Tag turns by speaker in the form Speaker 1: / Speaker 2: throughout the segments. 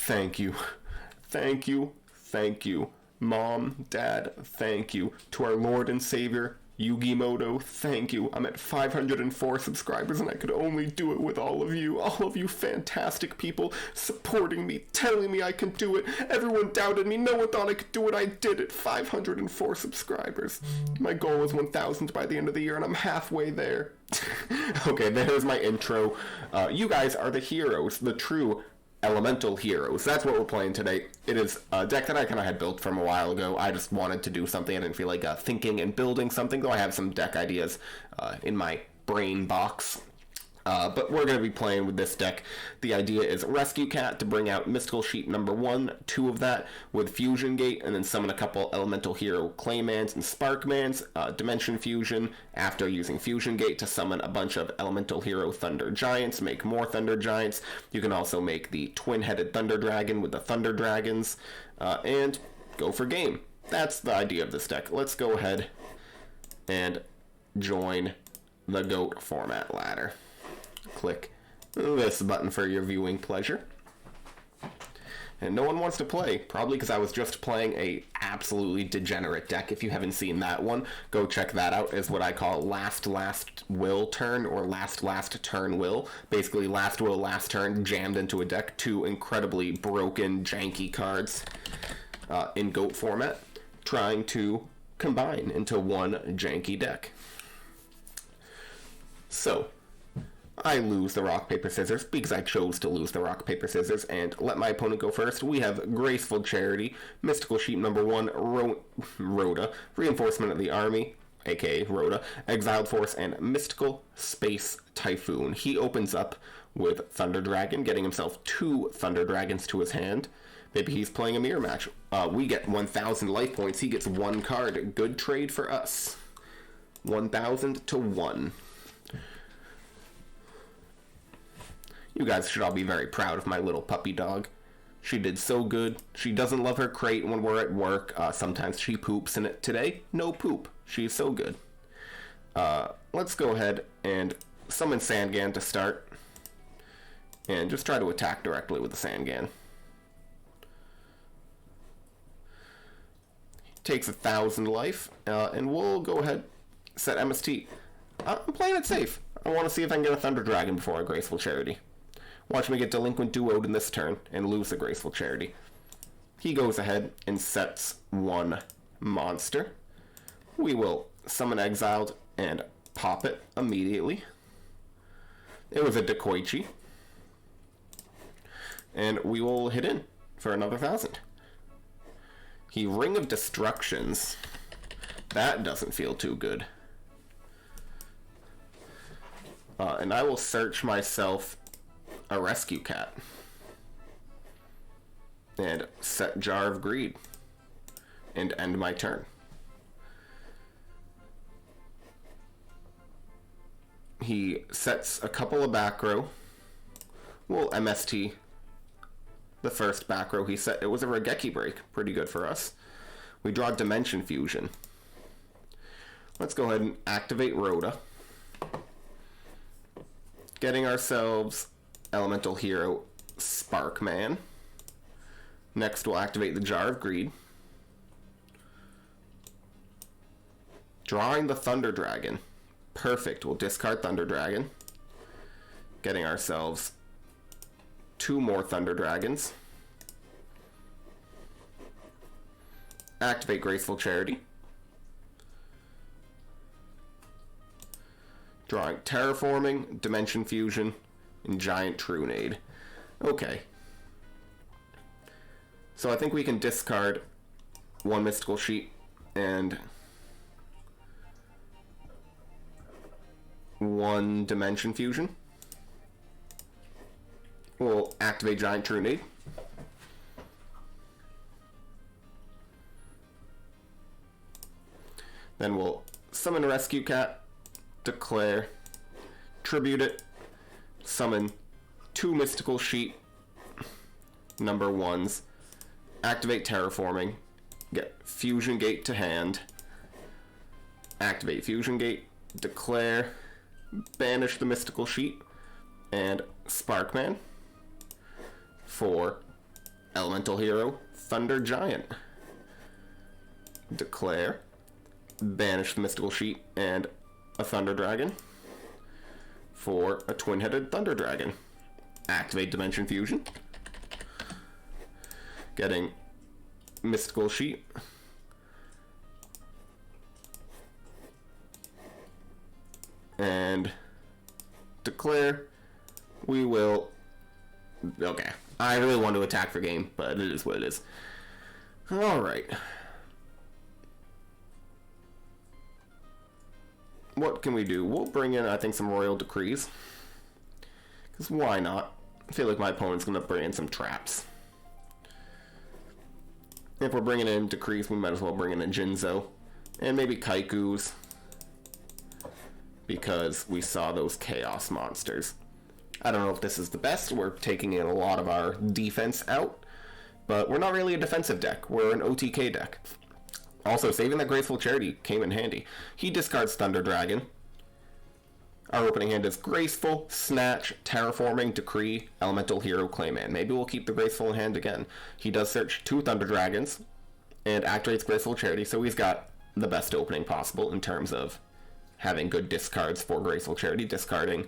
Speaker 1: thank you. Thank you. Thank you. Mom, Dad, thank you. To our Lord and Savior, YuGiOh, thank you. I'm at 504 subscribers and I could only do it with all of you fantastic people supporting me, telling me I can do it. Everyone doubted me, no one thought I could do it. I did it. 504 subscribers. My goal is 1,000 by the end of the year and I'm halfway there. Okay, there's my intro. You guys are the heroes, the true elemental heroes. That's what we're playing today. It is a deck that I kind of had built from a while ago. I just wanted to do something. I didn't feel like thinking and building something, though I have some deck ideas in my brain box. But we're going to be playing with this deck. The idea is Rescue Cat to bring out Mystical Sheet number 1, 2 of that with Fusion Gate, and then summon a couple Elemental Hero Claymans and Sparkmans, Dimension Fusion, after using Fusion Gate to summon a bunch of Elemental Hero Thunder Giants, make more Thunder Giants. You can also make the Twin-Headed Thunder Dragon with the Thunder Dragons, and go for game. That's the idea of this deck. Let's go ahead and join the GOAT format ladder. Click this button for your viewing pleasure. And no one wants to play, probably because I was just playing a absolutely degenerate deck. If you haven't seen that one, go check that out. Is what I call last will turn, or last turn will. Basically last will, last turn jammed into a deck. 2 incredibly broken, janky cards in GOAT format, trying to combine into one janky deck. So I lose the rock, paper, scissors because I chose to lose the rock, paper, scissors and let my opponent go first. We have Graceful Charity, Mystical Sheep number 1, Rhoda, Reinforcement of the Army, aka Rhoda, Exiled Force, and Mystical Space Typhoon. He opens up with Thunder Dragon, getting himself 2 Thunder Dragons to his hand. Maybe he's playing a mirror match. We get 1,000 life points. He gets 1 card. Good trade for us. 1,000 to 1. You guys should all be very proud of my little puppy dog. She did so good. She doesn't love her crate when we're at work. Sometimes she poops in it. Today, no poop. She's so good. Let's go ahead and summon Sangan to start. And just try to attack directly with the Sangan. Takes 1,000 life. And we'll go ahead, set MST. I'm playing it safe. I want to see if I can get a Thunder Dragon before a Graceful Charity. Watch me get Delinquent Duo'd in this turn and lose the Graceful Charity. He goes ahead and sets 1 monster. We will summon Exiled and pop it immediately. It was a Dekoichi. And we will hit in for another 1,000. He Ring of Destructions. That doesn't feel too good. And I will search myself a Rescue Cat and set Jar of Greed and end my turn. He sets a couple of back row. We'll MST the first back row he set. It was a Regeki break. Pretty good for us. We draw Dimension Fusion. Let's go ahead and activate Rhoda, getting ourselves Elemental Hero Sparkman. Next we'll activate the Jar of Greed, drawing the Thunder Dragon. Perfect. We'll discard Thunder Dragon, getting ourselves 2 more Thunder Dragons. Activate Graceful Charity, drawing Terraforming, Dimension Fusion, and Giant Trunade. Okay. So I think we can discard 1 Mystical Sheet and 1 Dimension Fusion. We'll activate Giant Trunade. Then we'll summon Rescue Cat, declare, tribute it, summon 2 Mystical Sheet number 1s, activate Terraforming, get Fusion Gate to hand, activate Fusion Gate, declare, banish the Mystical Sheet, and Sparkman for Elemental Hero, Thunder Giant. Declare. Banish the Mystical Sheet and a Thunder Dragon for a twin-headed Thunder Dragon. Activate Dimension Fusion. Getting Mystical Sheet. And declare. We will... Okay. I really want to attack for game, but it is what it is. Alright. What can we do? We'll bring in, I think, some Royal Decrees. Because why not? I feel like my opponent's going to bring in some traps. If we're bringing in Decrees, we might as well bring in a Jinzo. And maybe Kaikus. Because we saw those Chaos monsters. I don't know if this is the best. We're taking in a lot of our defense out. But we're not really a defensive deck. We're an OTK deck. Also, saving that Graceful Charity came in handy. He discards Thunder Dragon. Our opening hand is Graceful, Snatch, Terraforming, Decree, Elemental Hero, Clayman. Maybe we'll keep the Graceful in hand again. He does search 2 Thunder Dragons and activates Graceful Charity, so he's got the best opening possible in terms of having good discards for Graceful Charity, discarding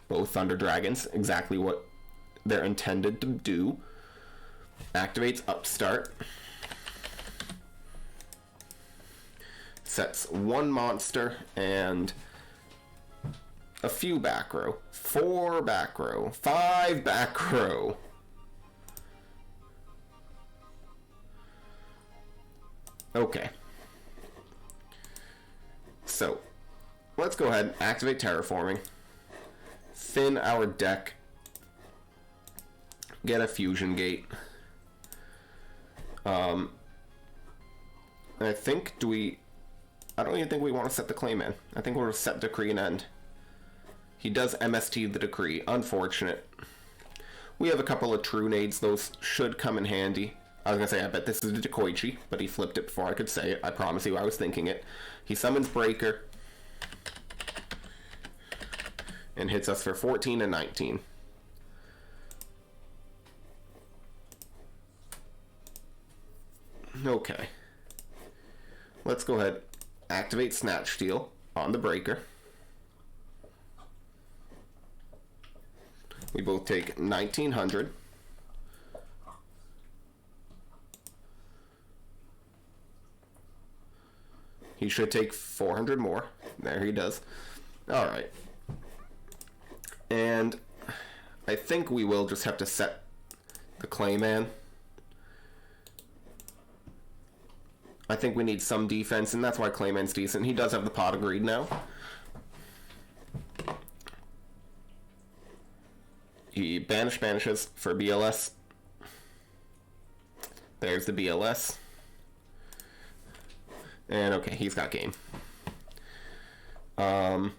Speaker 1: both Thunder Dragons, exactly what they're intended to do. Activates Upstart. Sets 1 monster and a few back row. 4 back row. 5 back row. Okay. So, let's go ahead and activate Terraforming. Thin our deck. Get a Fusion Gate. I think, I don't even think we want to set the Clayman. I think we'll set Decree and End. He does MST the Decree. Unfortunate. We have a couple of True Nades. Those should come in handy. I was going to say, I bet this is a Dekoichi, but he flipped it before I could say it. I promise you, I was thinking it. He summons Breaker. And hits us for 14 and 19. Okay. Let's go ahead. Activate Snatch Steal on the Breaker. We both take 1900. He should take 400 more. There he does. Alright. And I think we will just have to set the Clayman. I think we need some defense, and that's why Clayman's decent. He does have the Pot of Greed now. He banishes for BLS. There's the BLS. And okay, he's got game. I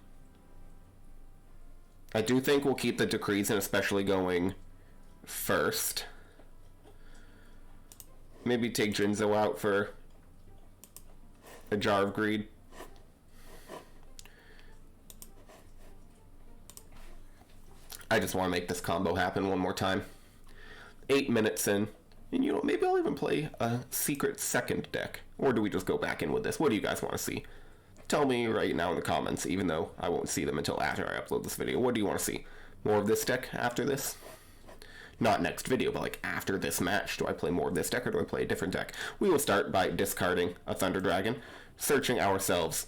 Speaker 1: do think we'll keep the Decrees and especially going first. Maybe take Jinzo out for a Jar of Greed. I just want to make this combo happen one more time. 8 minutes in. And you know, maybe I'll even play a secret second deck. Or do we just go back in with this? What do you guys want to see? Tell me right now in the comments, even though I won't see them until after I upload this video. What do you want to see? More of this deck after this? Not next video, but like after this match. Do I play more of this deck or do I play a different deck? We will start by discarding a Thunder Dragon, searching ourselves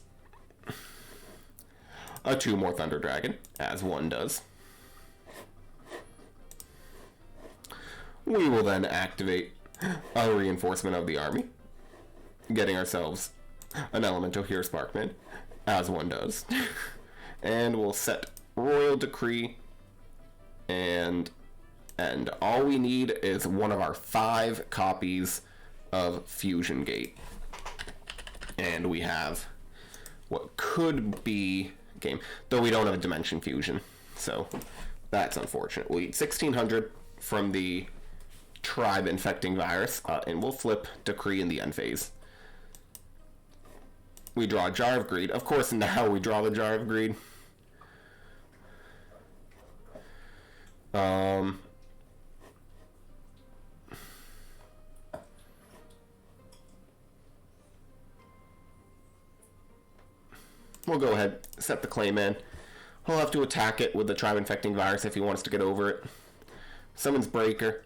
Speaker 1: a 2 more Thunder Dragon, as one does. We will then activate a Reinforcement of the Army, getting ourselves an Elemental Hero Sparkman, as one does. And we'll set Royal Decree, and all we need is one of our 5 copies of Fusion Gate. And we have what could be game, though we don't have a Dimension Fusion, so that's unfortunate. We'll eat 1600 from the Tribe Infecting Virus, and we'll flip Decree in the end phase. We draw a Jar of Greed. Of course, now we draw the Jar of Greed. we'll go ahead, set the Clayman. He'll have to attack it with the Tribe Infecting Virus if he wants to get over it. Summons Breaker.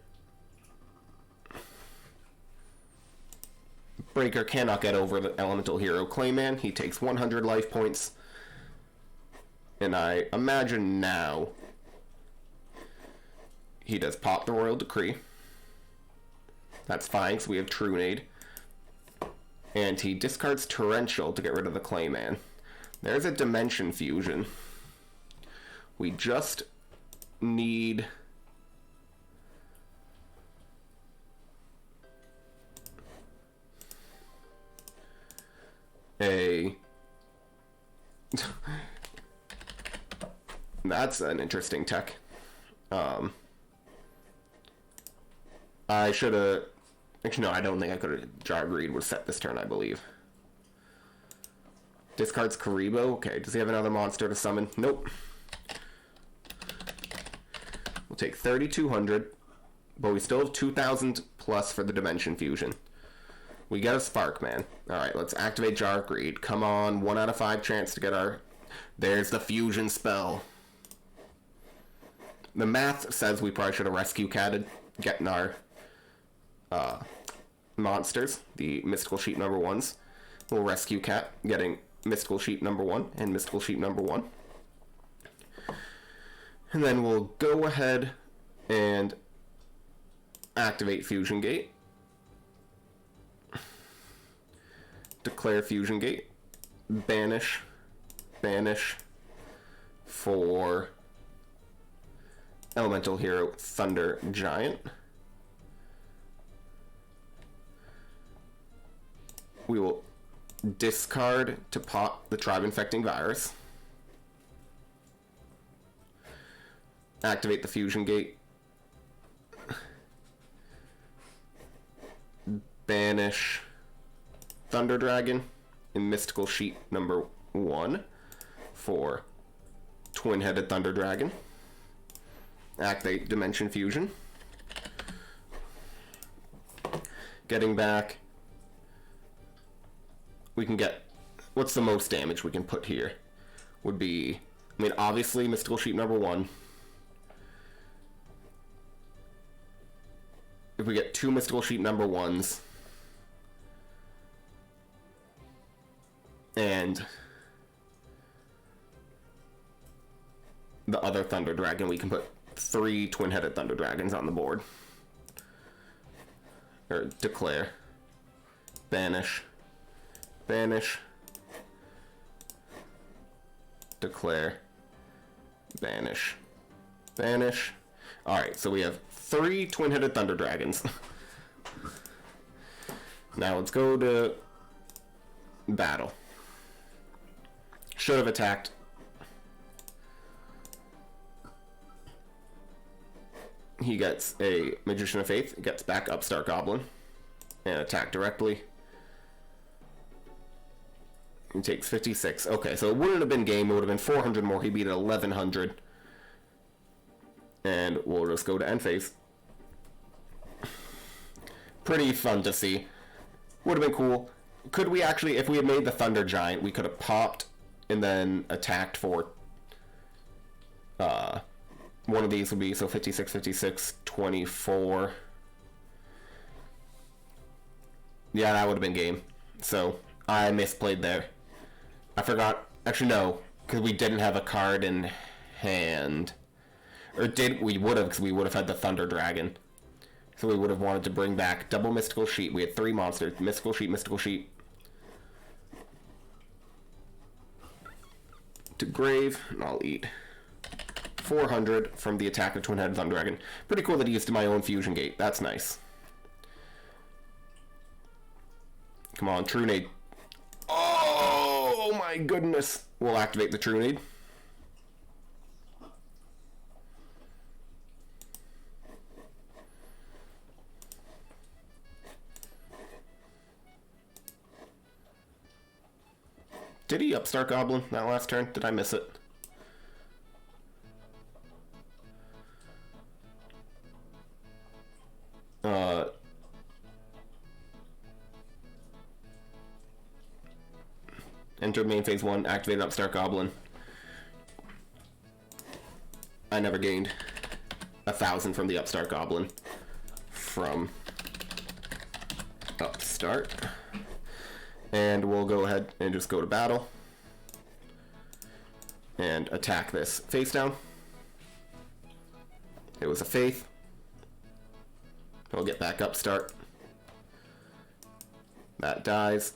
Speaker 1: Breaker cannot get over the Elemental Hero Clayman. He takes 100 life points. And I imagine now he does pop the Royal Decree. That's fine, because we have Trunade. And he discards Torrential to get rid of the Clayman. There's a Dimension Fusion. We just need a... That's an interesting tech. I should have... Actually, no, I don't think I could have... Jargreed would set this turn, I believe. Discards Karibo. Okay, does he have another monster to summon? Nope. We'll take 3,200, but we still have 2,000 plus for the Dimension Fusion. We get a Spark, man. Alright, let's activate Jargreed. Come on, 1 out of 5 chance to get our... There's the Fusion spell. The math says we probably should have Rescue Catted, getting our monsters, the Mystical Sheep number 1s. We'll Rescue Cat, getting Mystical Sheep number 1 and Mystical Sheep number 1. And then we'll go ahead and activate Fusion Gate. Declare Fusion Gate. Banish for Elemental Hero Thunder Giant. We will discard to pop the Tribe Infecting Virus. Activate the Fusion Gate. Banish Thunder Dragon and Mystical Sheep number 1 for Twin-Headed Thunder Dragon. Activate Dimension Fusion. Getting back, we can get, what's the most damage we can put here? Would be, I mean, obviously Mystical Sheep number 1. If we get 2 Mystical Sheep number 1s, and the other Thunder Dragon, we can put 3 Twin-Headed Thunder Dragons on the board. Or declare. Banish. Declare. Banish. Alright, so we have 3 Twin-Headed Thunder Dragons. Now let's go to battle. Should have attacked. He gets a Magician of Faith, gets back Upstart Goblin, and attack directly. He takes 56. Okay, so it wouldn't have been game, it would have been 400 more. He beat it 1100. And we'll just go to end phase. Pretty fun to see. Would have been cool. Could we actually, if we had made the Thunder Giant, we could have popped and then attacked for one of these would be, so 56, 56, 24. Yeah, that would have been game. So, I misplayed there. I forgot. Actually, no, because we didn't have a card in hand. Or we would have, because we would have had the Thunder Dragon. So we would have wanted to bring back double Mystical Sheep. We had 3 monsters. Mystical Sheep. To grave, and I'll eat 400 from the attack of Twin-Headed Thunder Dragon. Pretty cool that he used my own Fusion Gate. That's nice. Come on, Trunade. Oh my goodness. We'll activate the Trunade. Did he Upstart Goblin that last turn? Did I miss it? Enter main phase 1, activated Upstart Goblin. I never gained 1,000 from the Upstart Goblin from Upstart. And we'll go ahead and just go to battle and attack this face down. It was a faith. We'll get back Upstart. That dies.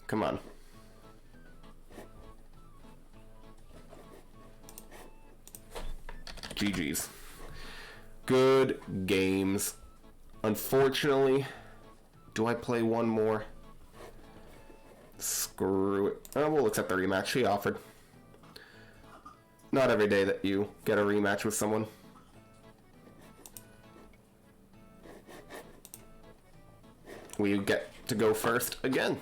Speaker 1: Come on. GG's. Good games. Unfortunately, do I play one more? Screw it. Oh, we'll accept the rematch he offered. Not every day that you get a rematch with someone. We get to go first again.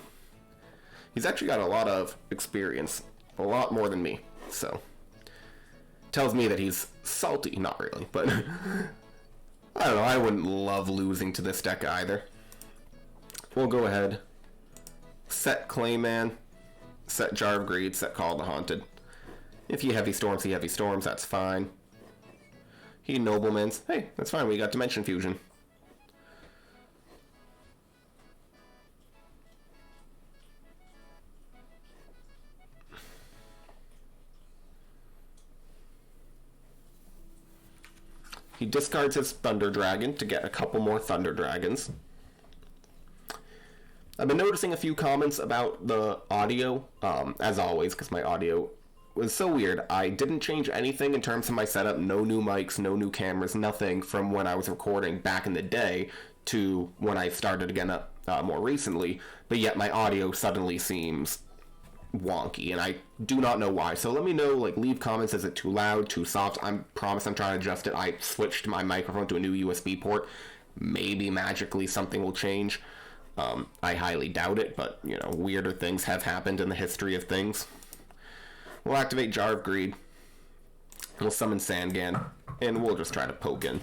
Speaker 1: He's actually got a lot of experience. A lot more than me. So, tells me that he's salty. Not really, but I don't know. I wouldn't love losing to this deck either. We'll go ahead. Set Clayman. Set Jar of Greed. Set Call of the Haunted. If he Heavy Storms, he Heavy Storms. That's fine. He Noblemans. Hey, that's fine. We got Dimension Fusion. He discards his Thunder Dragon to get a couple more Thunder Dragons. I've been noticing a few comments about the audio, as always, because my audio was so weird. I didn't change anything in terms of my setup. No new mics, no new cameras, nothing from when I was recording back in the day to when I started again more recently. But yet my audio suddenly seems wonky, and I do not know why. So let me know, like, leave comments. Is it too loud, too soft? I promise I'm trying to adjust it. I switched my microphone to a new USB port. Maybe magically something will change. I highly doubt it, but, you know, weirder things have happened in the history of things. We'll activate Jar of Greed. We'll summon Sangan, and we'll just try to poke in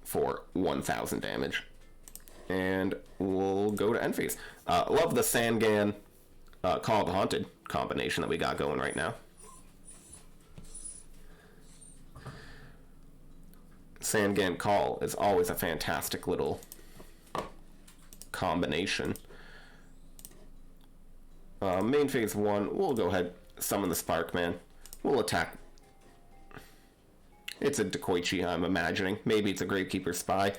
Speaker 1: for 1,000 damage. And we'll go to end phase. Love the Sangan Call of the Haunted combination that we got going right now. Sangan Call is always a fantastic little combination. Main phase 1, we'll go ahead, summon the Sparkman. We'll attack. It's a Decoichi, I'm imagining. Maybe it's a Gravekeeper Spy.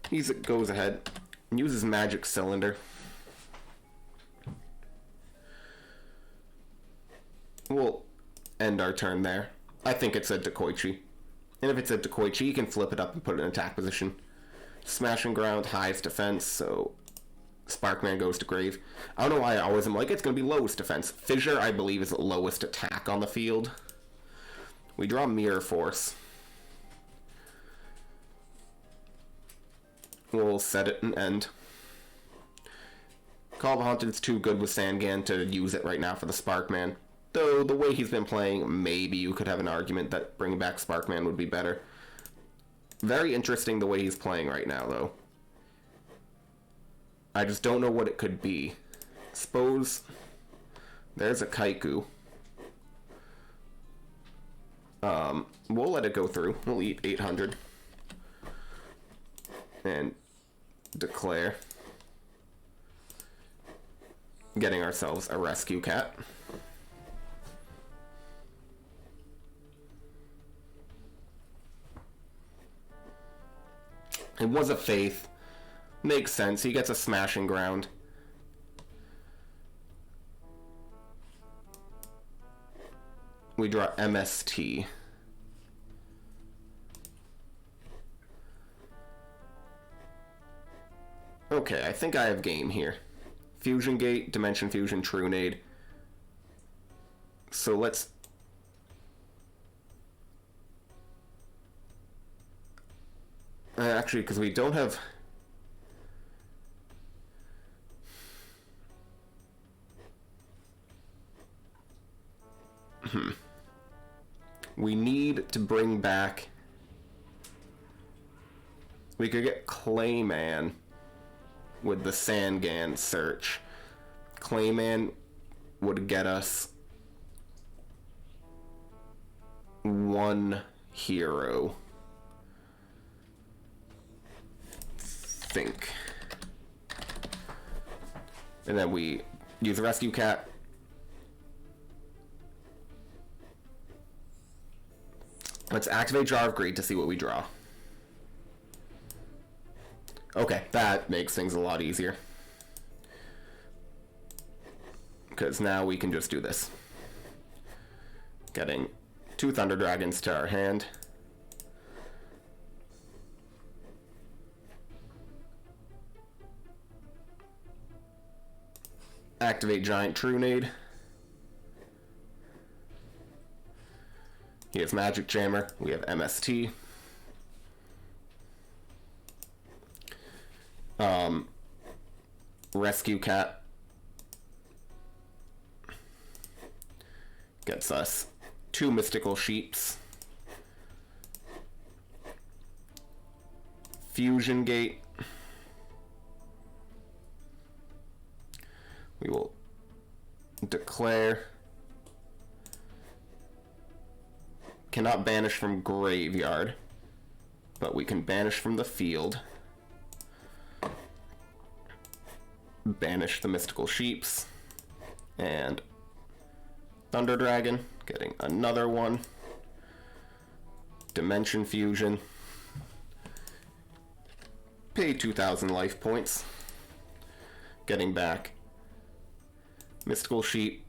Speaker 1: He goes ahead and uses Magic Cylinder. We'll end our turn there. I think it's a Decoichi. And if it's a Decoichi, you can flip it up and put it in attack position. Smashing Ground, highest defense, so Sparkman goes to grave. I don't know why I always am like, it's going to be lowest defense. Fissure, I believe, is the lowest attack on the field. We draw Mirror Force. We'll set it and end. Call of the Haunted is too good with Sangan to use it right now for the Sparkman. Though, the way he's been playing, maybe you could have an argument that bringing back Sparkman would be better. Very interesting the way he's playing right now, though. I just don't know what it could be. Suppose there's a Kaiku. We'll let it go through. We'll eat 800. And declare. Getting ourselves a rescue cat. It was a faith. Makes sense. He gets a Smashing Ground. We draw MST. Okay, I think I have game here. Fusion Gate, Dimension Fusion, Trunade. So let's... actually, because we don't have... We need to bring back... We could get Clayman with the Sangan search. Clayman would get us one hero. Think. And then we use Rescue Cat. Let's activate Jar of Greed to see what we draw. Okay, that makes things a lot easier. Because now we can just do this. Getting 2 Thunder Dragons to our hand. Activate Giant Trunade. He has Magic Jammer. We have MST. Rescue Cat gets us 2 Mystical Sheeps. Fusion Gate. We will declare. Cannot banish from graveyard, but we can banish from the field. Banish the Mystical Sheeps. And Thunder Dragon, getting another one. Dimension Fusion. Pay 2,000 life points. Getting back Mystical Sheep,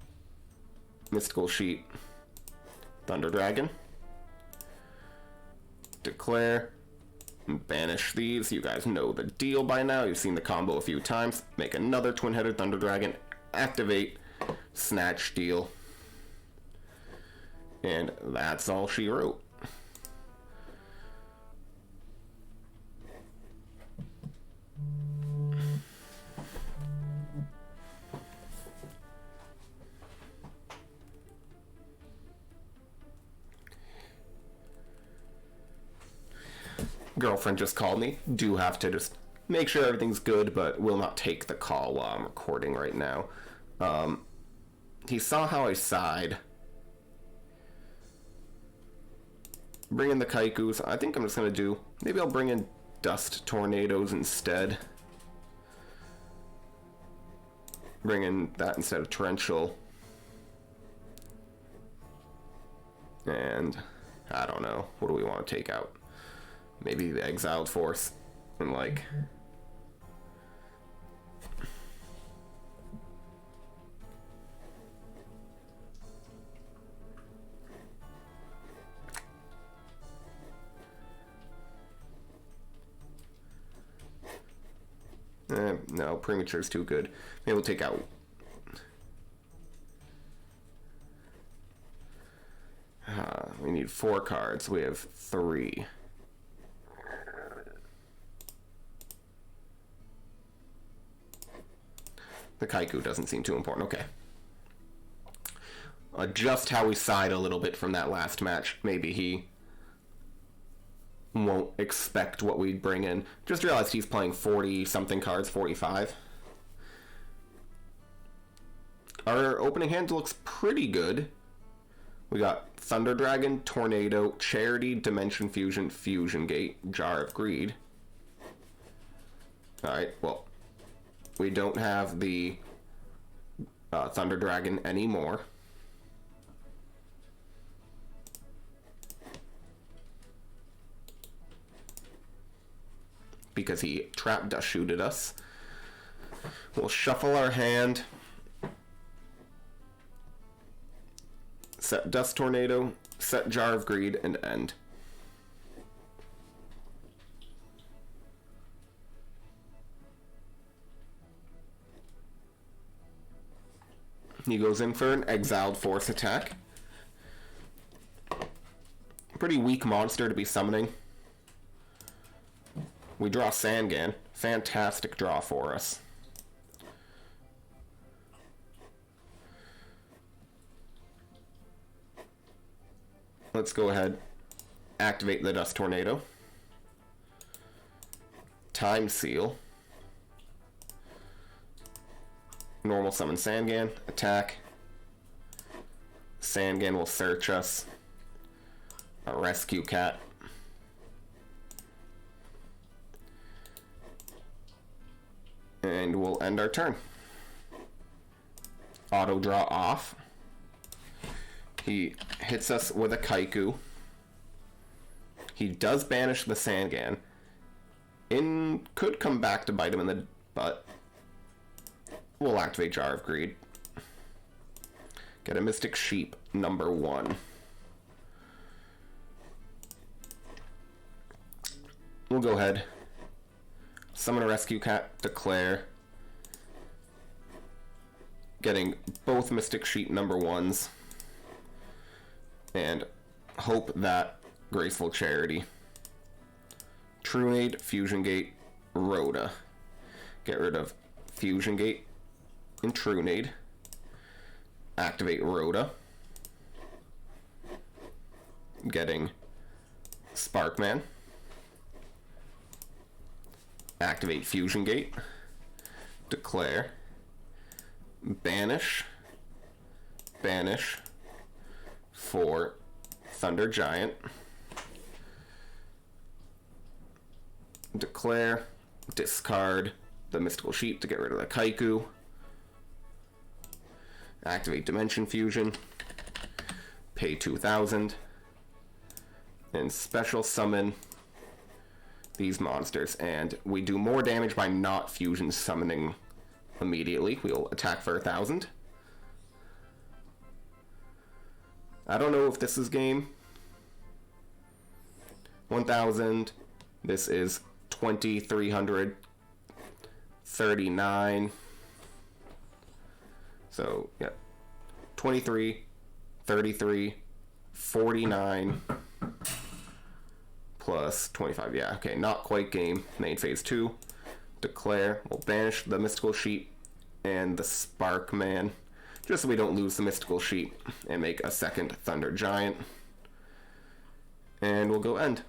Speaker 1: Mystical Sheep, Thunder Dragon. Declare. Banish these. You guys know the deal by now. You've seen the combo a few times. Make another twin-headed Thunder Dragon. Activate Snatch Steal. And that's all she wrote. Girlfriend just called me. Do have to just make sure everything's good, but will not take the call while I'm recording right now. He saw how I sighed. Bring in the Kaikus. I think I'm just gonna do... Maybe I'll bring in Dust Tornadoes instead. Bring in that instead of Torrential. And... I don't know. What do we want to take out? Maybe the Exiled Force. And like... no, Premature's too good. Maybe we'll take out... we need 4 cards. We have 3. The Kaiku doesn't seem too important. Okay. Adjust how we side a little bit from that last match. Maybe he won't expect what we'd bring in. Just realized he's playing 40-something cards, 45. Our opening hand looks pretty good. We got Thunder Dragon, Tornado, Charity, Dimension Fusion, Fusion Gate, Jar of Greed. Alright, well, we don't have the Thunder Dragon anymore. Because he Trap Dust Shooted us. We'll shuffle our hand. Set Dust Tornado, set Jar of Greed, and end. He goes in for an Exiled Force attack. Pretty weak monster to be summoning. We draw Sangan. Fantastic draw for us. let's go ahead, activate the Dust Tornado. Time Seal. Normal summon Sangan, attack. Sangan will search us. A Rescue Cat. And we'll end our turn. Auto draw off. He hits us with a Kaiku. He does banish the Sangan. Could come back to bite him in the butt. We'll activate Jar of Greed. Get a Mystic Sheep, number 1. We'll go ahead. Summon a Rescue Cat, declare. Getting both Mystic Sheep number 1s. And hope that Graceful Charity. Trunade, Fusion Gate, Rhoda. Get rid of Fusion Gate and Trunade. Activate Rhoda. Getting Sparkman. Activate Fusion Gate. Declare. Banish. Banish. For Thunder Giant. Declare. Discard the Mystical Sheep to get rid of the Kaiku. Activate Dimension Fusion. Pay 2,000. And special summon these monsters. And we do more damage by not fusion summoning immediately. We'll attack for 1,000. I don't know if this is game. 1,000. This is 2,339. So, yeah. 23, 33, 49, plus 25. Yeah, okay, not quite game. Main phase 2. Declare. We'll banish the Mystical Sheep and the Sparkman, just so we don't lose the Mystical Sheep, and make a second Thunder Giant. And we'll go end.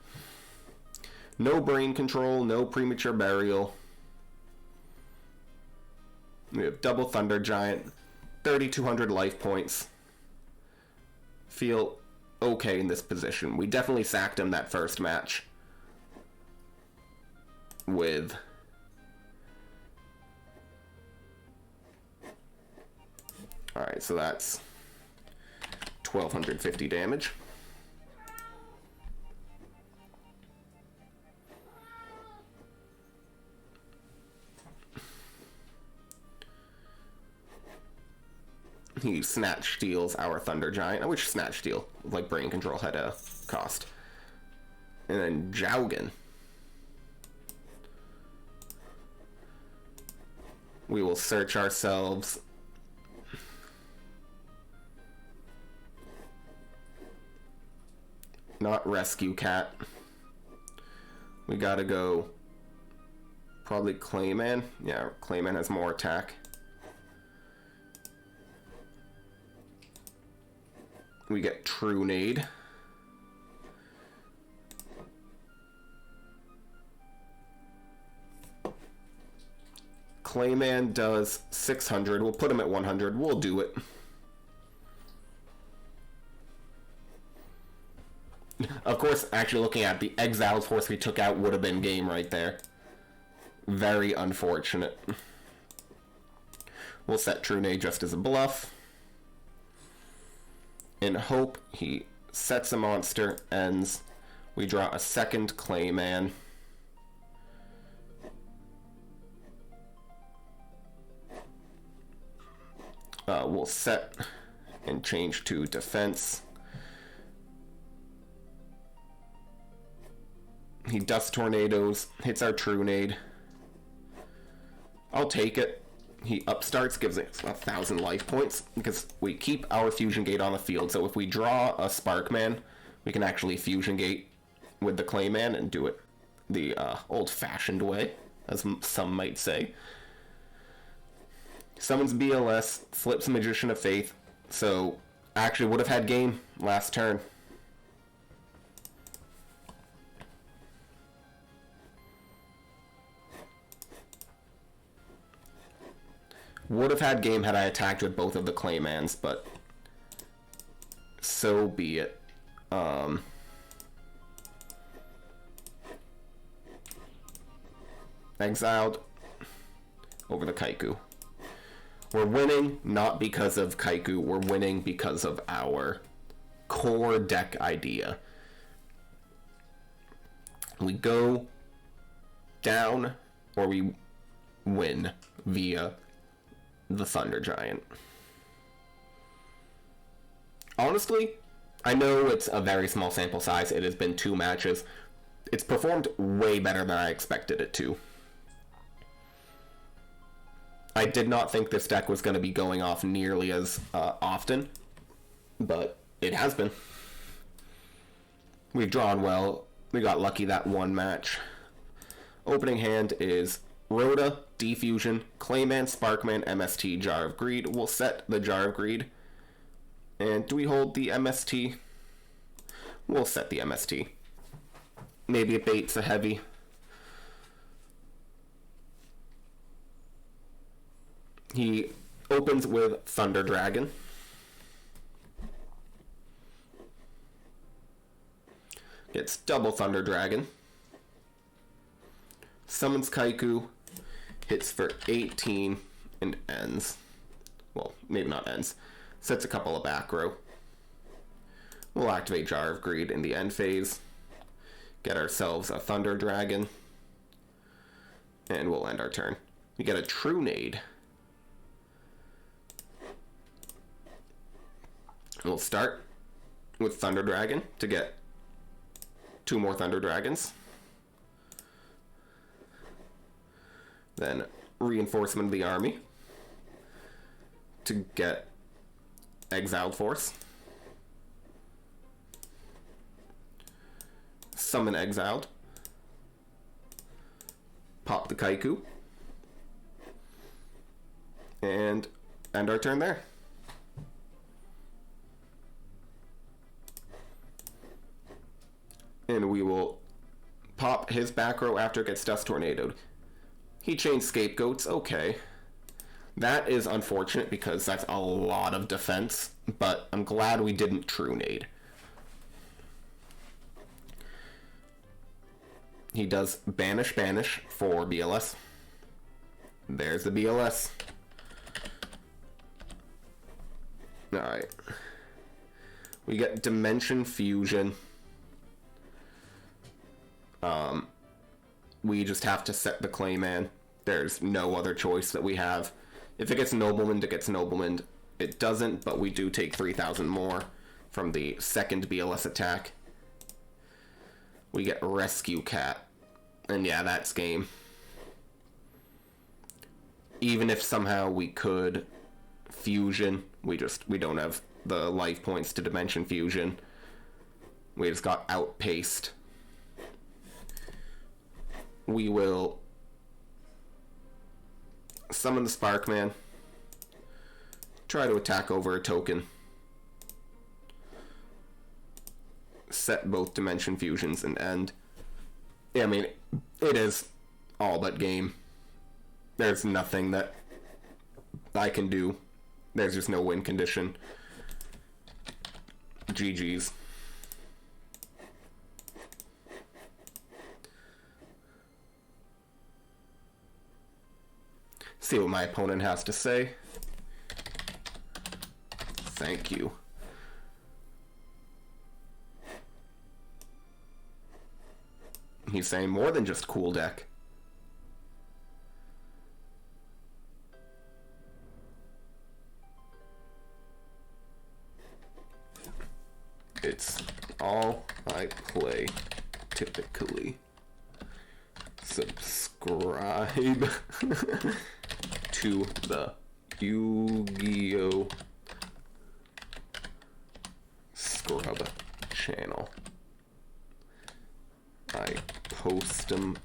Speaker 1: No brain control, no premature burial. We have double Thunder Giant, 3,200 life points. Feel okay in this position. We definitely sacked him that first match with alright, so that's 1,250 damage. He Snatch Steals our Thunder Giant. I wish Snatch Steal, like Brain Control, had a cost. And then Jowgen. We will search ourselves. Not Rescue Cat. We gotta go probably Clayman. Yeah, Clayman has more attack. We get Trunade. Clayman does 600. We'll put him at 100. We'll do it. Of course, actually looking at the Exiled Force we took out would have been game right there. Very unfortunate. We'll set Trunade just as a bluff. In hope he sets a monster, ends. We draw a second Clayman. We'll set and change to defense. He Dust Tornadoes, hits our Trunade. I'll take it. He upstarts, gives us 1,000 life points, because we keep our Fusion Gate on the field, so if we draw a Sparkman, we can actually Fusion Gate with the Clayman and do it the old-fashioned way, as some might say. Summons BLS, flips Magician of Faith, so actually would have had game last turn. Would have had game had I attacked with both of the Claymans, but so be it. Exiled over the Kaiku. We're winning not because of Kaiku, we're winning because of our core deck idea. We go down or we win via the Thunder Giant. Honestly, I know it's a very small sample size. It has been 2 matches. It's performed way better than I expected it to. I did not think this deck was going to be going off nearly as often, but it has been. We've drawn well. We got lucky that one match. Opening hand is Rhoda, Defusion, Clayman, Sparkman, MST, Jar of Greed. We'll set the Jar of Greed. And do we hold the MST? We'll set the MST. Maybe it baits a heavy. He opens with Thunder Dragon. Gets double Thunder Dragon. Summons Kaiku. Hits for 18 and ends. Well, maybe not ends. Sets a couple of back row. We'll activate Jar of Greed in the end phase. Get ourselves a Thunder Dragon. And we'll end our turn. We get a True Nade. We'll start with Thunder Dragon to get 2 more Thunder Dragons. Then Reinforcement of the Army to get Exiled Force. Summon Exiled. Pop the Kaiku. And end our turn there. And we will pop his back row after it gets Dust Tornadoed. He chains Scapegoats, okay. That is unfortunate because that's a lot of defense, but I'm glad we didn't True Nade. He does Banish for BLS. There's the BLS. Alright. We get Dimension Fusion. We just have to set the Clayman. There's no other choice that we have. If it gets Nobleman, it gets Nobleman. It doesn't, but we do take 3,000 more from the second BLS attack. We get Rescue Cat. And yeah, that's game. Even if somehow we could Fusion, we don't have the life points to Dimension Fusion. We just got outpaced. We will summon the Sparkman. Try to attack over a token. Set both Dimension Fusions and end. Yeah, I mean, it is all but game. There's nothing that I can do. There's just no win condition. GG's. See what my opponent has to say. Thank you. He's saying more than just cool deck. It's all I play, typically. Subscribe to the YuGiOh Scrub channel. I post them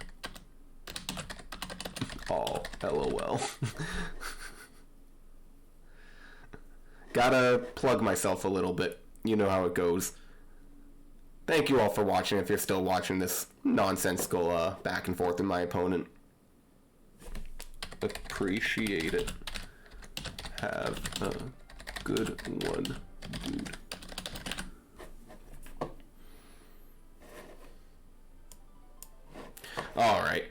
Speaker 1: all, LOL. Gotta plug myself a little bit. You know how it goes. Thank you all for watching, if you're still watching this nonsensical back and forth with my opponent. Appreciate it. have a good one, dude. Alright.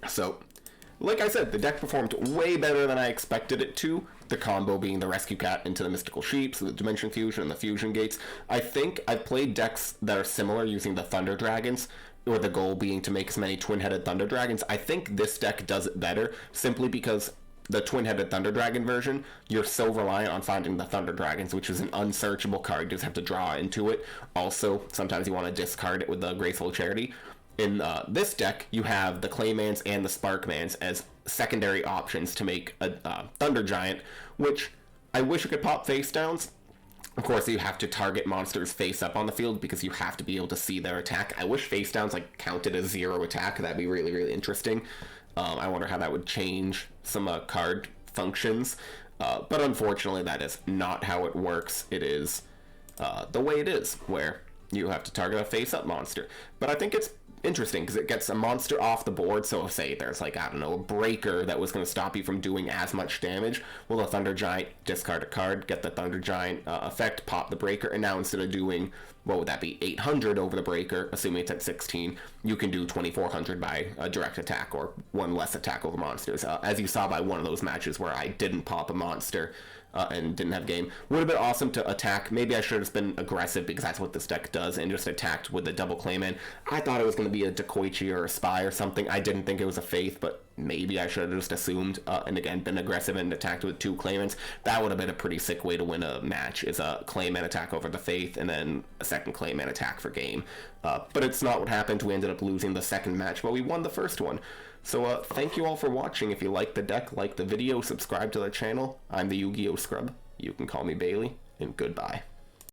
Speaker 1: So, like I said, the deck performed way better than I expected it to. The combo being the Rescue Cat into the Mystical Sheep, so the Dimension Fusion and the Fusion Gates. I think I've played decks that are similar using the Thunder Dragons, or the goal being to make as many twin-headed Thunder Dragons. I think this deck does it better, simply because the twin-headed Thunder Dragon version, you're so reliant on finding the Thunder Dragons, which is an unsearchable card. You just have to draw into it. Also, sometimes you want to discard it with the Graceful Charity. In this deck, you have the Claymans and the Sparkmans as secondary options to make a Thunder Giant, which I wish you could pop face downs. Of course, you have to target monsters face up on the field because you have to be able to see their attack. I wish face downs like counted as 0 attack. That'd be really, really interesting. I wonder how that would change some card functions. But unfortunately, that is not how it works. It is the way it is, where you have to target a face-up monster. But I think it's interesting because it gets a monster off the board. So say there's like, I don't know, a breaker that was going to stop you from doing as much damage. Well, the Thunder Giant, discard a card, get the Thunder Giant effect, pop the breaker, and now instead of doing, what would that be, 800 over the breaker, assuming it's at 16, you can do 2400 by a direct attack or one less attack over monsters. As you saw by one of those matches where I didn't pop a monster and didn't have game. Would have been awesome to attack. Maybe I should have been aggressive because that's what this deck does, and just attacked with the double Clayman. I thought it was going to be a Dekoichi or a Spy or something. I didn't think it was a Faith, but maybe I should have just assumed, and again, been aggressive and attacked with 2 Claymans. That would have been a pretty sick way to win a match, is a Clayman attack over the Faith, and then a second Clayman attack for game. But it's not what happened. We ended up losing the second match, but we won the first one. So thank you all for watching. If you like the deck, like the video, subscribe to the channel. I'm the YuGiOh Scrub. You can call me Bailey, and goodbye.